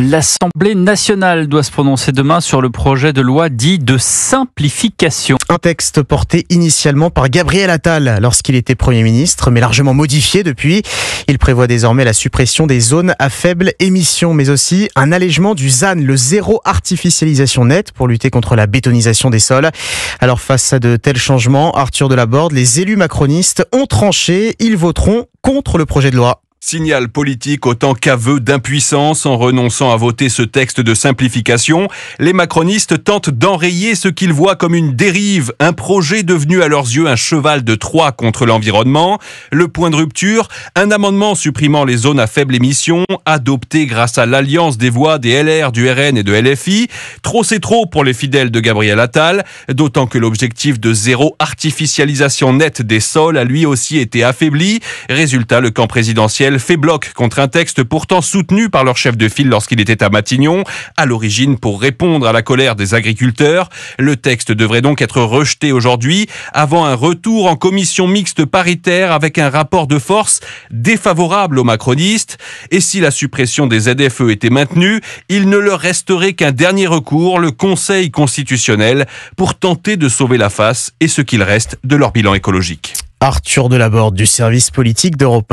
L'Assemblée nationale doit se prononcer demain sur le projet de loi dit de simplification. Un texte porté initialement par Gabriel Attal lorsqu'il était Premier ministre, mais largement modifié depuis. Il prévoit désormais la suppression des zones à faible émission, mais aussi un allègement du ZAN, le zéro artificialisation nette, pour lutter contre la bétonisation des sols. Alors face à de tels changements, Arthur Delaborde, les élus macronistes ont tranché, ils voteront contre le projet de loi. Signal politique autant qu'aveu d'impuissance. En renonçant à voter ce texte de simplification, les macronistes tentent d'enrayer ce qu'ils voient comme une dérive, un projet devenu à leurs yeux un cheval de Troie contre l'environnement. Le point de rupture, un amendement supprimant les zones à faible émission, adopté grâce à l'alliance des voix des LR, du RN et de LFI. Trop c'est trop pour les fidèles de Gabriel Attal, d'autant que l'objectif de zéro artificialisation nette des sols a lui aussi été affaibli. Résultat, le camp présidentiel fait bloc contre un texte pourtant soutenu par leur chef de file lorsqu'il était à Matignon, à l'origine pour répondre à la colère des agriculteurs. Le texte devrait donc être rejeté aujourd'hui, avant un retour en commission mixte paritaire avec un rapport de force défavorable aux macronistes. Et si la suppression des ZFE était maintenue, il ne leur resterait qu'un dernier recours, le Conseil constitutionnel, pour tenter de sauver la face et ce qu'il reste de leur bilan écologique. Arthur Delaborde du service politique d'Europe 1.